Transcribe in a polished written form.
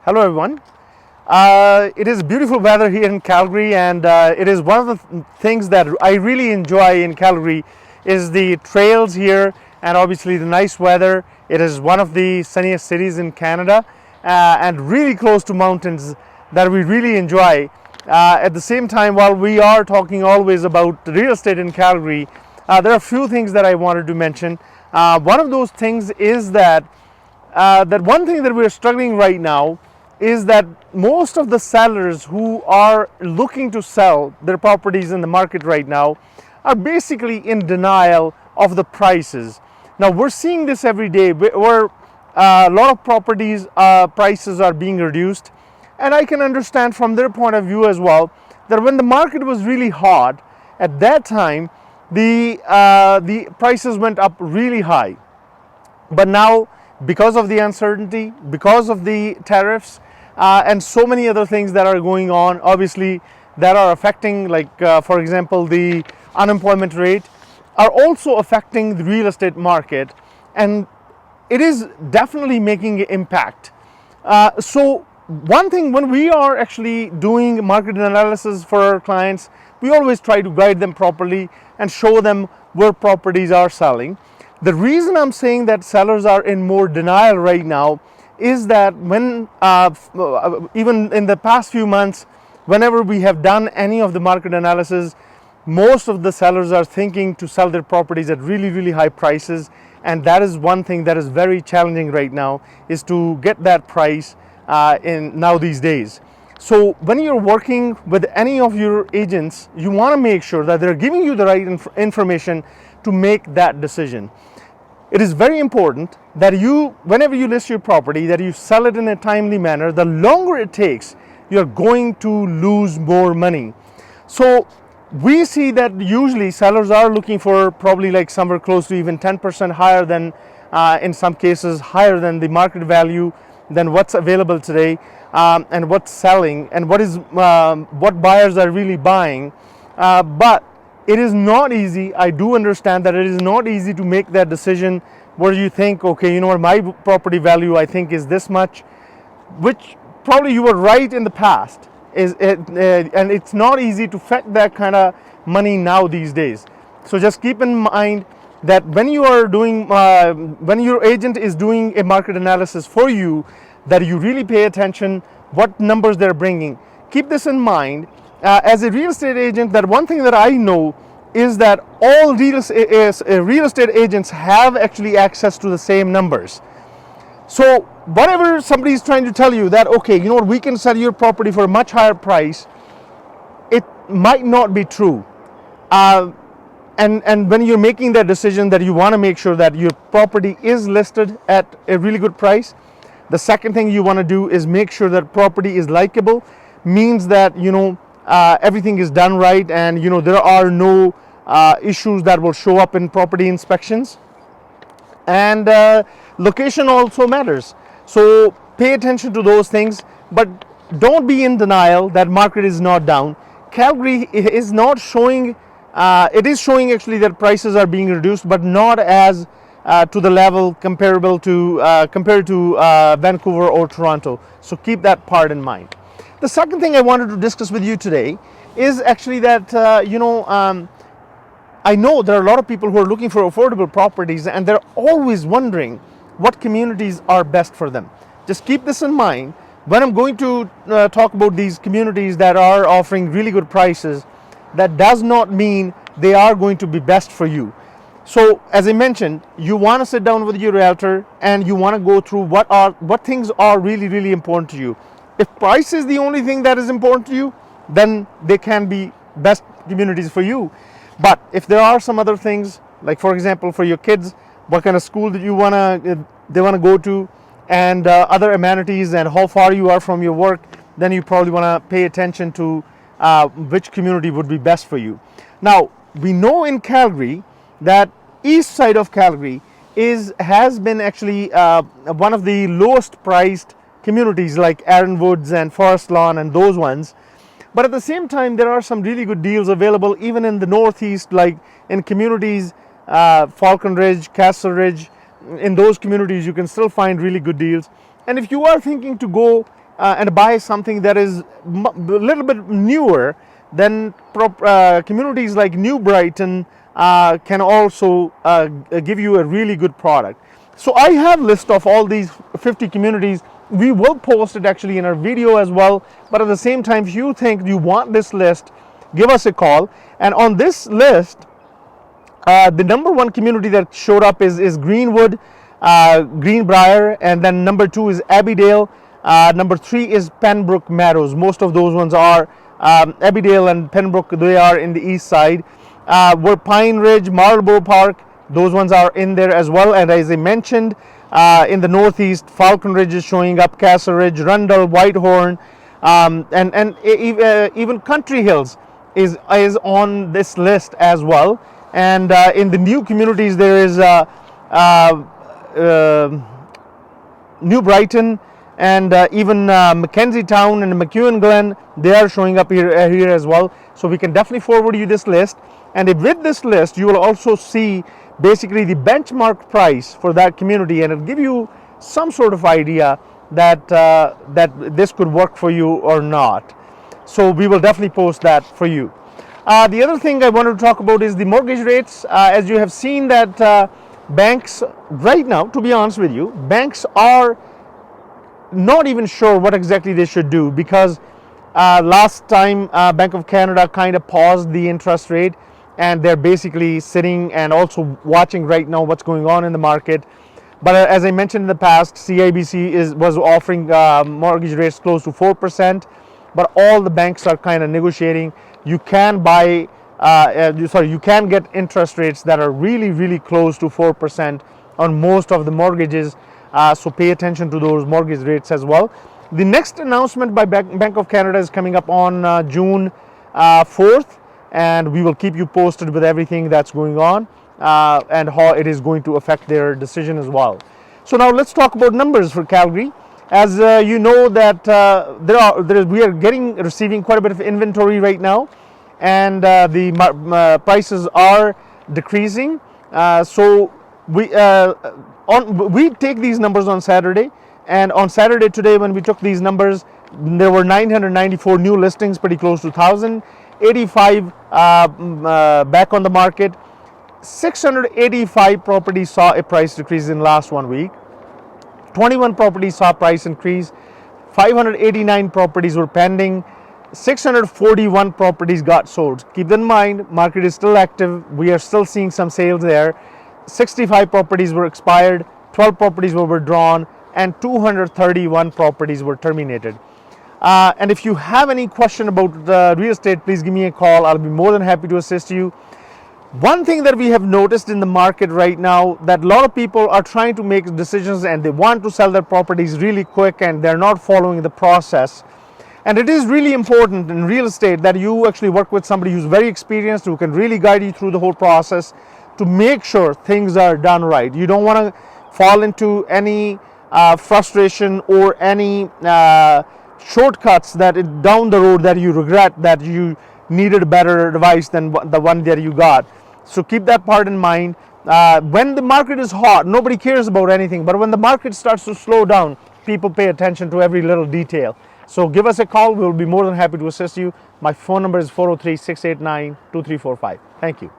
Hello everyone. It is beautiful weather here in Calgary, and it is one of the things that I really enjoy in Calgary is the trails here and obviously the nice weather. It is one of the sunniest cities in Canada and really close to mountains that we really enjoy. At the same time, while we are talking always about real estate in Calgary, there are a few things that I wanted to mention. One of those things is that one thing that we're struggling right now is that most of the sellers who are looking to sell their properties in the market right now are basically in denial of the prices. Now we're seeing this every day where a lot of properties prices are being reduced, and I can understand from their point of view as well that when the market was really hot at that time, the prices went up really high. But now, because of the uncertainty, because of the tariffs, and so many other things that are going on, obviously that are affecting, like for example, the unemployment rate, are also affecting the real estate market, and it is definitely making an impact. So one thing, when we are actually doing market analysis for our clients, we always try to guide them properly and show them where properties are selling. The reason I'm saying that sellers are in more denial right now is that when even in the past few months, whenever we have done any of the market analysis, most of the sellers are thinking to sell their properties at really high prices, and that is one thing that is very challenging right now, is to get that price in now these days. So when you're working with any of your agents, you want to make sure that they're giving you the right information to make that decision. It is very important that whenever you list your property, that you sell it in a timely manner. The longer it takes, you're going to lose more money. So we see that usually sellers are looking for probably like somewhere close to even 10% higher than, in some cases, higher than the market value, than what's available today, and what's selling, and what buyers are really buying. But it is not easy. I do understand that it is not easy to make that decision where you think, okay, you know what, my property value I think is this much, which probably you were right in the past, and it's not easy to fetch that kind of money now these days. So just keep in mind that when you are doing, when your agent is doing a market analysis for you, that you really pay attention what numbers they're bringing. Keep this in mind. As a real estate agent, that one thing that I know is that all real estate agents have actually access to the same numbers. So whatever somebody is trying to tell you that, okay, you know what, we can sell your property for a much higher price, it might not be true. And when you're making that decision, that you want to make sure that your property is listed at a really good price. The second thing you want to do is make sure that property is likable, means that, you know, everything is done right, and you know there are no issues that will show up in property inspections. And location also matters, so pay attention to those things, but don't be in denial that market is not down. Calgary is not showing, it is showing actually that prices are being reduced, but not as to the level compared to Vancouver or Toronto. So keep that part in mind. The second thing I wanted to discuss with you today is actually that, I know there are a lot of people who are looking for affordable properties, and they're always wondering what communities are best for them. Just keep this in mind. When I'm going to talk about these communities that are offering really good prices, that does not mean they are going to be best for you. So as I mentioned, you want to sit down with your realtor and you want to go through what things are really important to you. If price is the only thing that is important to you, then they can be best communities for you. But if there are some other things, like for example for your kids, what kind of school that they want to go to, and other amenities, and how far you are from your work, then you probably want to pay attention to which community would be best for you. Now we know in Calgary that east side of Calgary has been actually one of the lowest priced communities, like Aaron Woods and Forest Lawn and those ones. But at the same time, there are some really good deals available even in the northeast, like in communities Falcon Ridge, Castle Ridge. In those communities you can still find really good deals. And if you are thinking to go and buy something that is a little bit newer, then communities like New Brighton can also give you a really good product. So I have a list of all these 50 communities. We will post it actually in our video as well, but at the same time, if you think you want this list, give us a call. And on this list, the number one community that showed up is Greenwood, Greenbrier, and then number 2 is Abbeydale. Number 3 is Pembroke Meadows. Most of those ones are Abbeydale and Pembroke, they are in the east side. Where Pine Ridge, Marlborough Park, those ones are in there as well. And as I mentioned, in the northeast, Falcon Ridge is showing up, Castle Ridge, Rundle, Whitehorn, and even Country Hills is on this list as well. And in the new communities, there is New Brighton, and even Mackenzie Town and McEwen Glen, they are showing up here as well. So we can definitely forward you this list. And with this list, you will also see basically the benchmark price for that community, and it'll give you some sort of idea that that this could work for you or not. So we will definitely post that for you. The other thing I wanted to talk about is the mortgage rates. As you have seen that banks right now, to be honest with you, banks are not even sure what exactly they should do, because last time Bank of Canada kind of paused the interest rate, and they're basically sitting and also watching right now what's going on in the market. But as I mentioned in the past, CIBC was offering mortgage rates close to 4%, but all the banks are kind of negotiating. You can buy, you can get interest rates that are really close to 4% on most of the mortgages. So pay attention to those mortgage rates as well. The next announcement by Bank of Canada is coming up on June 4th, and we will keep you posted with everything that's going on and how it is going to affect their decision as well. So now let's talk about numbers for Calgary. As you know that we are receiving quite a bit of inventory right now, and the prices are decreasing. So we take these numbers on Saturday, and on Saturday today when we took these numbers, there were 994 new listings, pretty close to 1,000, 85 back on the market. 685 properties saw a price decrease in last 1 week. 21 properties saw price increase. 589 properties were pending. 641 properties got sold. Keep that in mind, market is still active. We are still seeing some sales there. 65 properties were expired, 12 properties were withdrawn, and 231 properties were terminated. And if you have any question about real estate, please give me a call. I'll be more than happy to assist you. One thing that we have noticed in the market right now, that a lot of people are trying to make decisions and they want to sell their properties really quick, and they're not following the process. And it is really important in real estate that you actually work with somebody who's very experienced, who can really guide you through the whole process to make sure things are done right. You don't want to fall into any frustration or any shortcuts that down the road that you regret that you needed better advice than the one that you got. So keep that part in mind. When the market is hot, nobody cares about anything, but when the market starts to slow down, people pay attention to every little detail. So give us a call. We'll be more than happy to assist you. My phone number is 403-689-2345. Thank you.